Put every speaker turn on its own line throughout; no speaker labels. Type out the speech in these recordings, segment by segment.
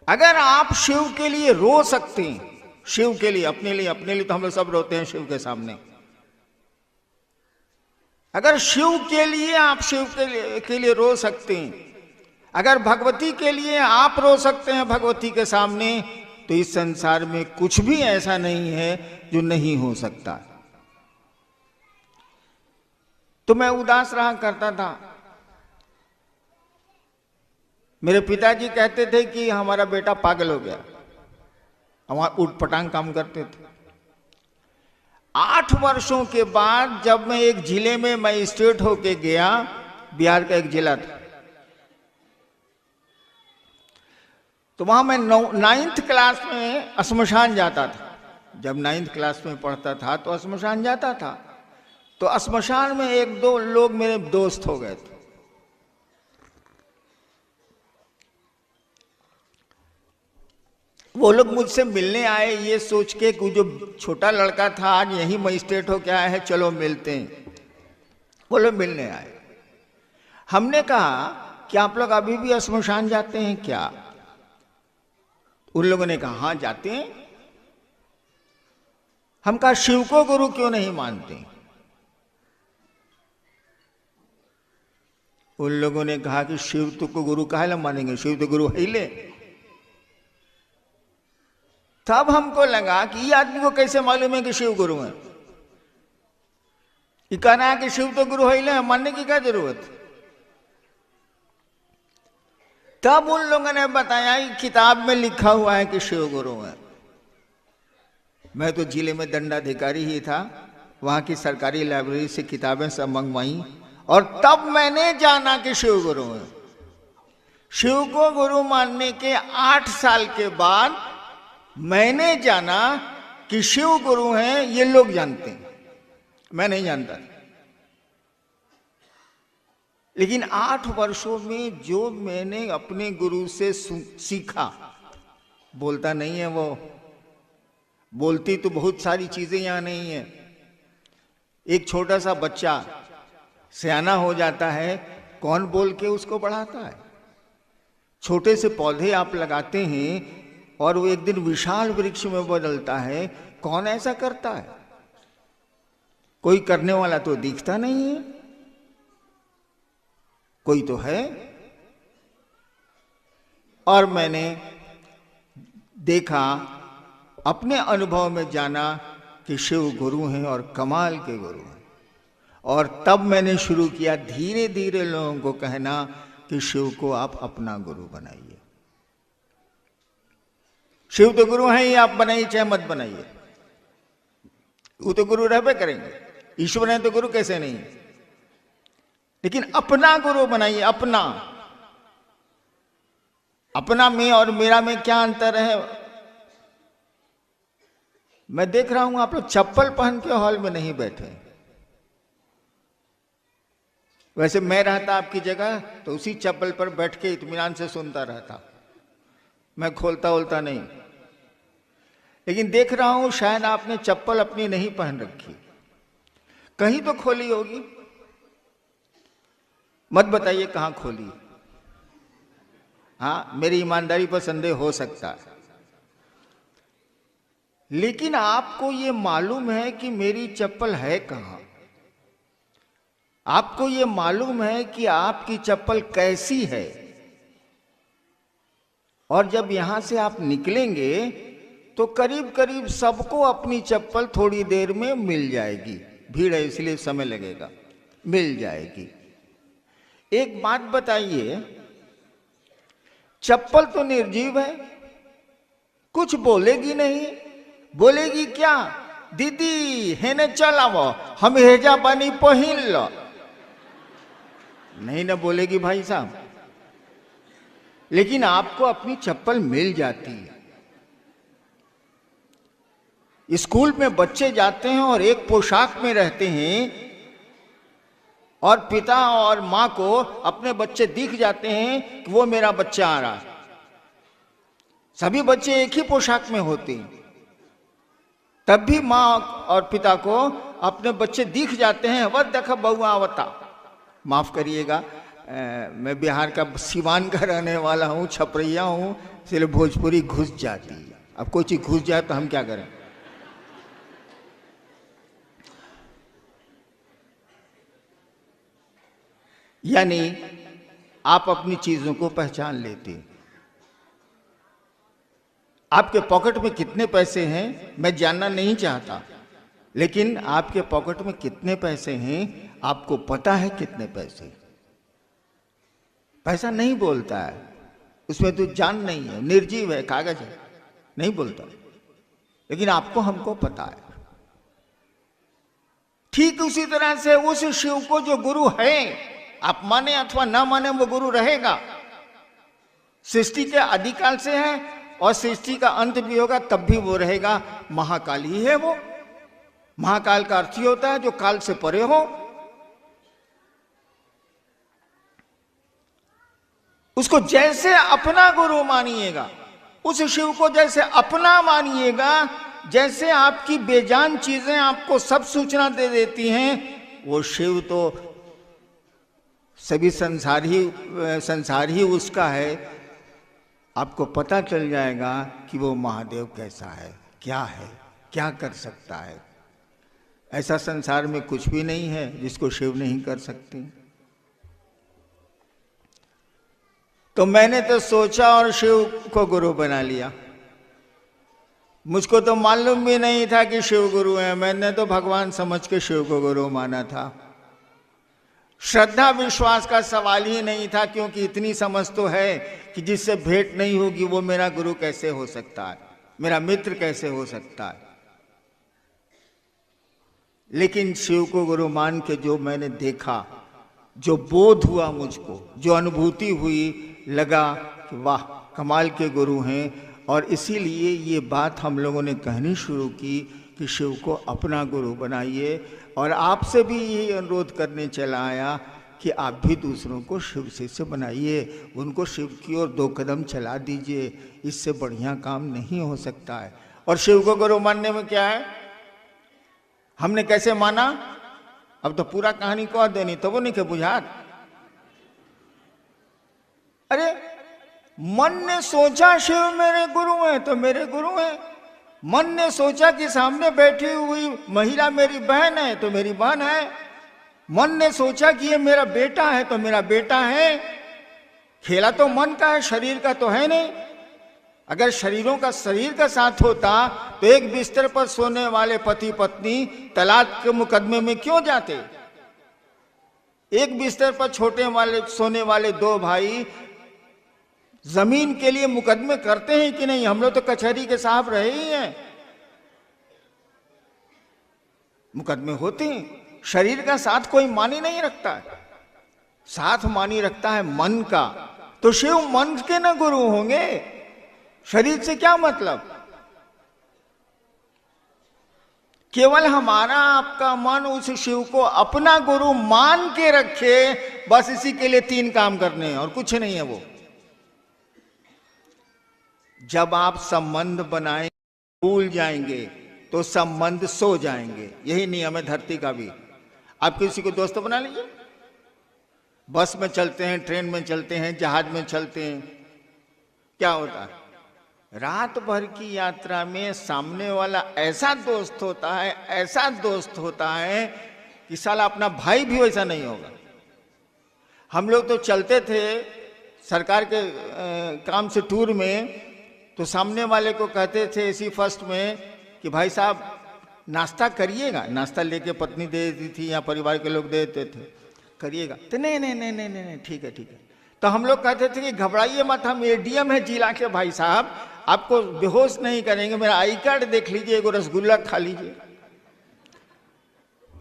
अगर आप शिव के लिए रो सकते हैं, शिव के लिए, अपने लिए तो हम लोग सब रोते हैं शिव के सामने। अगर शिव के लिए आप शिव के लिए रो सकते हैं, अगर भगवती के लिए आप रो सकते हैं भगवती के सामने, तो इस संसार में कुछ भी ऐसा नहीं है जो नहीं हो सकता। तो मैं उदास रहा करता था। मेरे पिताजी कहते थे कि हमारा बेटा पागल हो गया, वहां उठ पटांग काम करते थे। 8 वर्षों के बाद जब मैं एक जिले में मजिस्ट्रेट होके गया, बिहार का एक जिला था, तो वहां मैं 9th क्लास में श्मशान जाता था। जब 9th क्लास में पढ़ता था तो श्मशान जाता था। तो श्मशान में 1-2 लोग मेरे दोस्त हो गए थे। वो लोग मुझसे मिलने आए ये सोच के कि जो छोटा लड़का था आज यही मजिस्ट्रेट हो के आया है, चलो मिलते हैं। वो लोग मिलने आए। हमने कहा कि आप लोग अभी भी श्मशान जाते हैं क्या? उन लोगों ने कहा हाँ जाते हैं। हम कहा शिव को गुरु क्यों नहीं मानते? उन लोगों ने कहा कि शिव तो को गुरु काहे न मानेंगे, शिव तो गुरु है ही ले। तब हमको लगा कि ये आदमी को कैसे मालूम है कि शिव गुरु है? ये कहना है कि शिव तो गुरु है ही ले, मानने की क्या जरूरत? तब उन लोगों ने बताया कि किताब में लिखा हुआ है कि शिव गुरु है। मैं तो जिले में दंडाधिकारी ही था, वहां की सरकारी लाइब्रेरी से किताबें सब मंगवाई और तब मैंने जाना कि शिव गुरु है। शिव को गुरु मानने के 8 साल के बाद मैंने जाना कि शिव गुरु हैं, ये लोग जानते हैं, मैं नहीं जानता। लेकिन 8 वर्षों में जो मैंने अपने गुरु से सीखा, बोलता नहीं है वो, बोलती तो बहुत सारी चीजें यहां नहीं है। एक छोटा सा बच्चा सयाना हो जाता है, कौन बोल के उसको बढ़ाता है? छोटे से पौधे आप लगाते हैं और वो एक दिन विशाल वृक्ष में बदलता है, कौन ऐसा करता है? कोई करने वाला तो दिखता नहीं है, कोई तो है। और मैंने देखा, अपने अनुभव में जाना कि शिव गुरु हैं और कमाल के गुरु हैं। और तब मैंने शुरू किया धीरे धीरे लोगों को कहना कि शिव को आप अपना गुरु बनाइए। शिव तो गुरु हैं ही, आप बनाइए चाहे मत बनाइए, वो तो गुरु रहबे करेंगे। ईश्वर है तो गुरु कैसे नहीं? लेकिन अपना गुरु बनाइए। अपना अपना में और मेरा में क्या अंतर है? मैं देख रहा हूं आप लोग चप्पल पहन के हॉल में नहीं बैठे। वैसे मैं रहता आपकी जगह तो उसी चप्पल पर बैठ के इत्मीनान से सुनता रहता, मैं खोलता ओलता नहीं। लेकिन देख रहा हूं शायद आपने चप्पल अपनी नहीं पहन रखी, कहीं तो खोली होगी। मत बताइए कहां खोली। हाँ, मेरी ईमानदारी पर संदेह हो सकता है, लेकिन आपको ये मालूम है कि मेरी चप्पल है कहां? आपको ये मालूम है कि आपकी चप्पल कैसी है? और जब यहां से आप निकलेंगे तो करीब करीब सबको अपनी चप्पल थोड़ी देर में मिल जाएगी। भीड़ है इसलिए समय लगेगा, मिल जाएगी। एक बात बताइए, चप्पल तो निर्जीव है, कुछ बोलेगी नहीं। बोलेगी क्या? दीदी हेने चल आवो, हम हेजा पानी पहिन लो। नहीं ना बोलेगी भाई साहब। लेकिन आपको अपनी चप्पल मिल जाती है। स्कूल में बच्चे जाते हैं और एक पोशाक में रहते हैं, और पिता और मां को अपने बच्चे दिख जाते हैं कि वो मेरा बच्चा आ रहा है। सभी बच्चे एक ही पोशाक में होते हैं, तब भी मां और पिता को अपने बच्चे दिख जाते हैं। वह देखा बउआ आवता, माफ करिएगा, मैं बिहार का सिवान का रहने वाला हूँ, छपरैया हूँ, इसलिए भोजपुरी घुस जाती है। अब कोई चीज घुस जाए तो हम क्या करें। यानी आप अपनी चीजों को पहचान लेते। आपके पॉकेट में कितने पैसे हैं मैं जानना नहीं चाहता, लेकिन आपके पॉकेट में कितने पैसे हैं आपको पता है कितने पैसे। पैसा नहीं बोलता है, उसमें तो जान नहीं है, निर्जीव है, कागज है, नहीं बोलता, लेकिन आपको हमको पता है। ठीक उसी तरह से उस शिव को जो गुरु है, आप माने अथवा ना माने, वो गुरु रहेगा। सृष्टि के आदिकाल से है और सृष्टि का अंत भी होगा तब भी वो रहेगा। महाकाल ही है वो। महाकाल का अर्थ ही होता है जो काल से परे हो। उसको जैसे अपना गुरु मानिएगा, उस शिव को जैसे अपना मानिएगा, जैसे आपकी बेजान चीजें आपको सब सूचना दे देती हैं, वो शिव तो सभी संसार ही उसका है। आपको पता चल जाएगा कि वो महादेव कैसा है, क्या कर सकता है। ऐसा संसार में कुछ भी नहीं है जिसको शिव नहीं कर सकते। तो मैंने तो सोचा और शिव को गुरु बना लिया। मुझको तो मालूम भी नहीं था कि शिव गुरु है, मैंने तो भगवान समझ के शिव को गुरु माना था। श्रद्धा विश्वास का सवाल ही नहीं था, क्योंकि इतनी समझ तो है कि जिससे भेंट नहीं होगी वो मेरा गुरु कैसे हो सकता है, मेरा मित्र कैसे हो सकता है। लेकिन शिव को गुरु मान के जो मैंने देखा, जो बोध हुआ मुझको, जो अनुभूति हुई, लगा कि वाह कमाल के गुरु हैं। और इसीलिए ये बात हम लोगों ने कहनी शुरू की कि शिव को अपना गुरु बनाइए। और आपसे भी ये अनुरोध करने चला आया कि आप भी दूसरों को शिव शिष्य बनाइए, उनको शिव की ओर 2 कदम चला दीजिए। इससे बढ़िया काम नहीं हो सकता है। और शिव को गुरु मानने में क्या है, हमने कैसे माना, अब तो पूरा कहानी कह देनी, तो वो नहीं के बुझात। अरे मन ने सोचा शिव मेरे गुरु हैं तो मेरे गुरु हैं। मन ने सोचा कि सामने बैठी हुई महिला मेरी बहन है तो मेरी बहन है। मन ने सोचा कि ये मेरा बेटा है तो मेरा बेटा है। खेला तो मन का है, शरीर का तो है नहीं। अगर शरीर का साथ होता तो एक बिस्तर पर सोने वाले पति पत्नी तलाक के मुकदमे में क्यों जाते। एक बिस्तर पर सोने वाले 2 भाई जमीन के लिए मुकदमे करते हैं कि नहीं। हम लोग तो कचहरी के साहब रहे ही हैं, मुकदमे होते हैं। शरीर का साथ कोई मानी नहीं रखता है, साथ मानी रखता है मन का। तो शिव मन के न गुरु होंगे, शरीर से क्या मतलब। केवल हमारा आपका मन उस शिव को अपना गुरु मान के रखे, बस इसी के लिए 3 काम करने हैं और कुछ नहीं है। वो जब आप संबंध बनाए भूल जाएंगे तो संबंध सो जाएंगे। यही नियम है धरती का भी। आप किसी को दोस्त बना लीजिए, बस में चलते हैं, ट्रेन में चलते हैं, जहाज में चलते हैं, क्या होता है, रात भर की यात्रा में सामने वाला ऐसा दोस्त होता है कि साला अपना भाई भी वैसा नहीं होगा। हम लोग तो चलते थे सरकार के काम से टूर में, तो सामने वाले को कहते थे इसी फर्स्ट में कि भाई साहब नाश्ता करिएगा। नाश्ता लेके पत्नी दे देती थी या परिवार के लोग दे देते थे, करिएगा तो नहीं ठीक है। तो हम लोग कहते थे कि घबराइए मत, हम एडीएम है जिला के भाई साहब, आपको बेहोश नहीं करेंगे, मेरा आई कार्ड देख लीजिए, एगो रसगुल्ला खा लीजिए।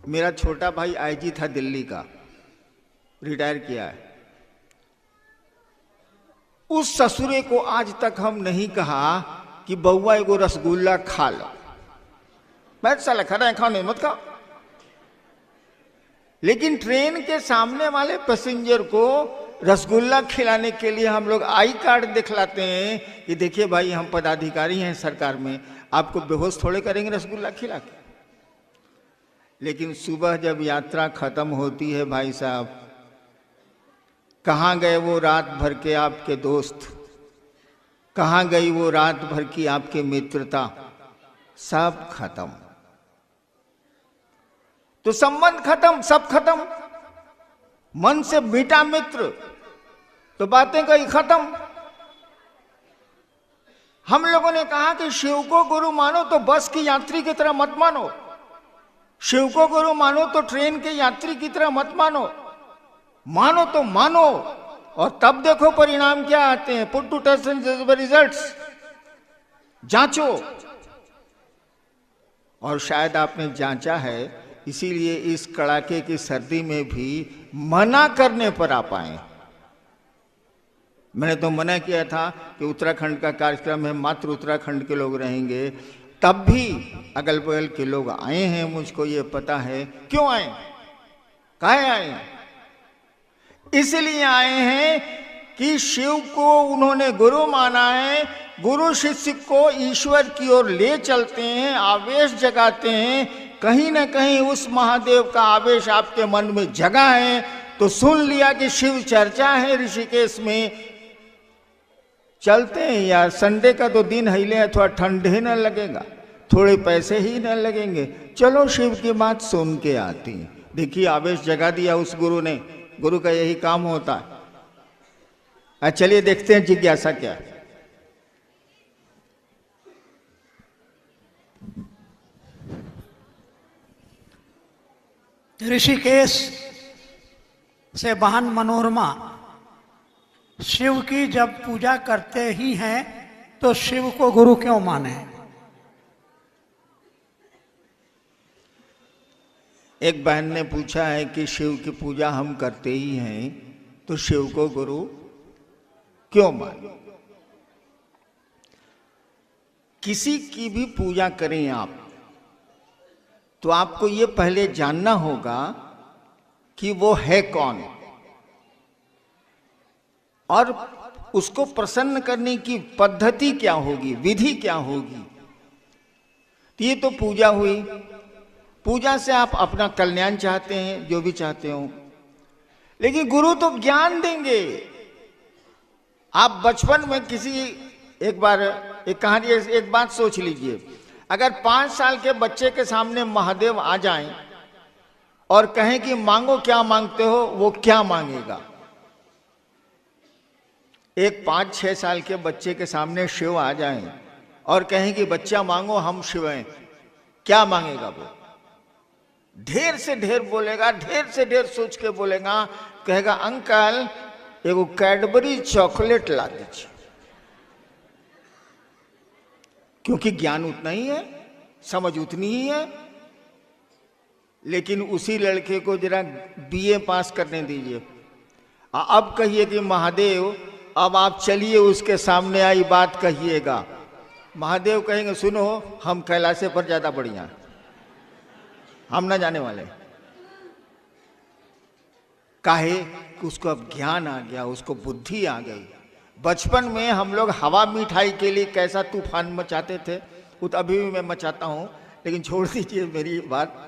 मेरा छोटा भाई आईजी था दिल्ली का, रिटायर किया है। उस ससुरे को आज तक हम नहीं कहा कि बउआ एगो रसगुल्ला खा लो। मैं साला खड़ा खाने मत खाओ। लेकिन ट्रेन के सामने वाले पैसेंजर को रसगुल्ला खिलाने के लिए हम लोग आई कार्ड दिखलाते हैं कि देखिए भाई हम पदाधिकारी हैं सरकार में, आपको बेहोश थोड़े करेंगे रसगुल्ला खिला के। लेकिन सुबह जब यात्रा खत्म होती है भाई साहब, कहाँ गए वो रात भर के आपके दोस्त, कहाँ गई वो रात भर की आपकी मित्रता, सब खत्म। तो संबंध खत्म, सब खत्म। मन से मिटा मित्र तो बातें गई खत्म। हम लोगों ने कहा कि शिव को गुरु मानो तो बस की यात्री की तरह मत मानो, शिव को गुरु मानो तो ट्रेन के यात्री की तरह मत मानो, मानो तो मानो और तब देखो परिणाम क्या आते हैं। पुट टू टेस्ट एंड जज द रिजल्ट्स, जांचो। और शायद आपने जांचा है, इसीलिए इस कड़ाके की सर्दी में भी मना करने पर आप आए। मैंने तो मना किया था कि उत्तराखंड का कार्यक्रम है, मात्र उत्तराखंड के लोग रहेंगे, तब भी अगल बगल के लोग आए हैं, मुझको ये पता है। क्यों आए, काहे आए? इसलिए आए हैं कि शिव को उन्होंने गुरु माना है, गुरु शिष्य को ईश्वर की ओर ले चलते हैं, आवेश जगाते हैं। कहीं ना कहीं उस महादेव का आवेश आपके मन में जगा है, तो सुन लिया कि शिव चर्चा है ऋषिकेश में, चलते हैं यार। संडे का तो दिन हिले है, थोड़ा ठंडे न लगेगा, थोड़े पैसे ही न लगेंगे, चलो शिव की बात सुन के आती। देखिए आवेश जगा दिया उस गुरु ने, गुरु का यही काम होता है। चलिए देखते हैं जिज्ञासा क्या है।
ऋषिकेश से बहन मनोरमा शिव की जब पूजा करते ही हैं तो शिव को गुरु क्यों माने?
एक बहन ने पूछा है कि शिव की पूजा हम करते ही हैं तो शिव को गुरु क्यों माने? किसी की भी पूजा करें आप तो आपको ये पहले जानना होगा कि वो है कौन, और उसको प्रसन्न करने की पद्धति क्या होगी, विधि क्या होगी। तो ये तो पूजा हुई। पूजा से आप अपना कल्याण चाहते हैं, जो भी चाहते हो, लेकिन गुरु तो ज्ञान देंगे। आप बचपन में किसी, एक बार एक कहानी, एक बात सोच लीजिए, अगर 5 साल के बच्चे के सामने महादेव आ जाएं और कहें कि मांगो क्या मांगते हो, वो क्या मांगेगा? एक 5-6 साल के बच्चे के सामने शिव आ जाएं और कहें कि बच्चा मांगो हम शिव हैं, क्या मांगेगा वो? ढेर से ढेर बोलेगा, ढेर से ढेर सोच के बोलेगा, कहेगा अंकल एगो कैडबरी चॉकलेट ला दीजिए। क्योंकि ज्ञान उतना ही है, समझ उतनी ही है। लेकिन उसी लड़के को जरा बीए पास करने दीजिए, अब कहिए कि महादेव अब आप चलिए उसके सामने आई बात कहिएगा। महादेव कहेंगे सुनो हम कैलाशे पर ज्यादा बढ़िया, हम ना जाने वाले। काहे कि उसको अब ज्ञान आ गया, उसको बुद्धि आ गई। बचपन में हम लोग हवा मिठाई के लिए कैसा तूफान मचाते थे, वो तो अभी भी मैं मचाता हूँ, लेकिन छोड़ दीजिए मेरी बात।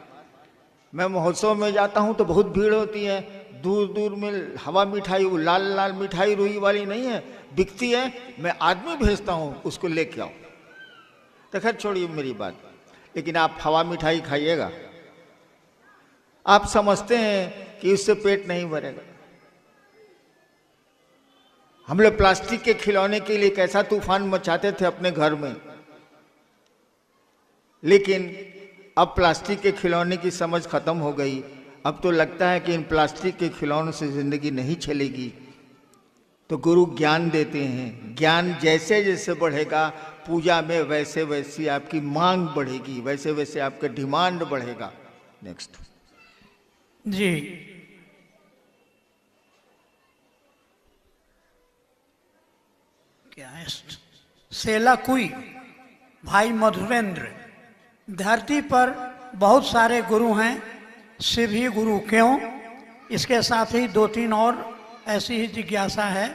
मैं महोत्सव में जाता हूँ तो बहुत भीड़ होती है, दूर दूर में हवा मिठाई, वो लाल लाल मिठाई रुई वाली नहीं है, बिकती है, मैं आदमी भेजता हूँ उसको लेके आओ। तो खैर छोड़िए मेरी बात, लेकिन आप हवा मिठाई खाइएगा, आप समझते हैं कि उससे पेट नहीं भरेगा। हम लोग प्लास्टिक के खिलौने के लिए कैसा तूफान मचाते थे अपने घर में, लेकिन अब प्लास्टिक के खिलौने की समझ खत्म हो गई। अब तो लगता है कि इन प्लास्टिक के खिलौनों से जिंदगी नहीं चलेगी। तो गुरु ज्ञान देते हैं, ज्ञान जैसे जैसे बढ़ेगा पूजा में वैसे वैसे आपकी मांग बढ़ेगी, वैसे वैसे आपका डिमांड बढ़ेगा। नेक्स्ट
जी, क्या है? सेला कुई भाई मधुरेंद्र, धरती पर बहुत सारे गुरु हैं, शिव ही गुरु क्यों? इसके साथ ही 2-3 और ऐसी ही जिज्ञासा है।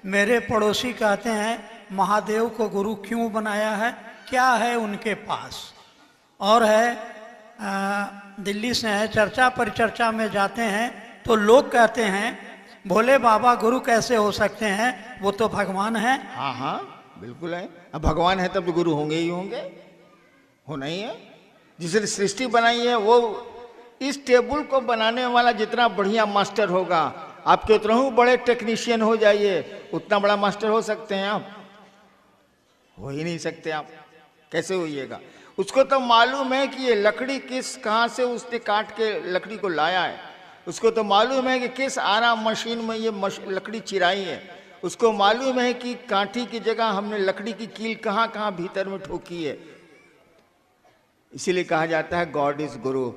मेरे पड़ोसी कहते हैं महादेव को गुरु क्यों बनाया है, क्या है उनके पास? और है दिल्ली से है, चर्चा परिचर्चा में जाते हैं तो लोग कहते हैं भोले बाबा गुरु कैसे हो सकते हैं, वो तो भगवान है।
हाँ हाँ बिल्कुल है। अब भगवान है तब तो गुरु होंगे ही होंगे, होना ही है। जिसने सृष्टि बनाई है वो, इस टेबल को बनाने वाला जितना बढ़िया मास्टर होगा, आप कितना ही बड़े टेक्नीशियन हो जाइए, उतना बड़ा मास्टर हो सकते हैं आप? हो ही नहीं सकते आप। कैसे होइएगा? उसको तो मालूम है कि ये लकड़ी कहाँ से उसने काट के लकड़ी को लाया है। उसको तो मालूम है कि किस आराम मशीन में ये लकड़ी चिराई है। उसको मालूम है कि कांटी की जगह हमने लकड़ी की कील कहाँ कहाँ भीतर में ठोकी है। इसीलिए कहा जाता है गॉड इज गुरु।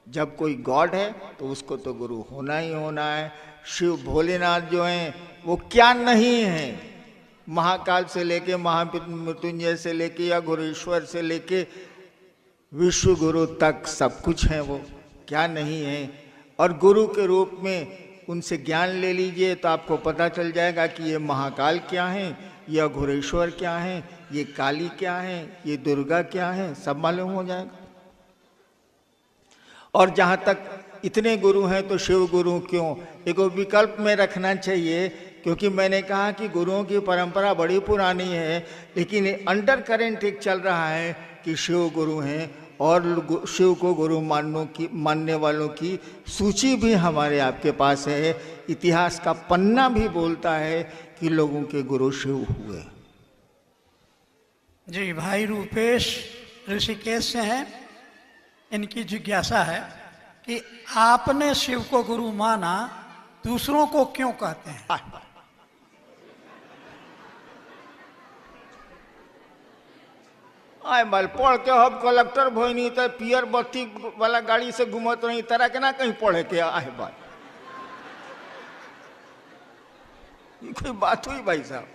जब कोई गॉड है तो उसको तो गुरु होना ही होना है। शिव भोलेनाथ जो हैं वो क्या नहीं है, महाकाल से लेके महामृत्युंजय से लेके या गुरुश्वर से लेके विश्व गुरु तक सब कुछ है, वो क्या नहीं है। और गुरु के रूप में उनसे ज्ञान ले लीजिए तो आपको पता चल जाएगा कि ये महाकाल क्या है, ये अघोरेश्वर क्या है, ये काली क्या है, ये दुर्गा क्या है, सब मालूम हो जाएगा। और जहाँ तक इतने गुरु हैं तो शिव गुरु क्यों, एक विकल्प में रखना चाहिए। क्योंकि मैंने कहा कि गुरुओं की परंपरा बड़ी पुरानी है, लेकिन अंडर करेंट एक चल रहा है कि शिव गुरु हैं और शिव को गुरु मानने वालों की सूची भी हमारे आपके पास है। इतिहास का पन्ना भी बोलता है कि लोगों के गुरु शिव हुए।
जी, भाई रूपेश ऋषिकेश से हैं। इनकी जिज्ञासा है कि आपने शिव को गुरु माना, दूसरों को क्यों कहते हैं?
आए बाल पढ़ के हम कलेक्टर भोई तो पियर बत्ती वाला गाड़ी से घूमत रही, तरह के ना कहीं पढ़े के आए बाल। ये कोई बात हुई भाई साहब?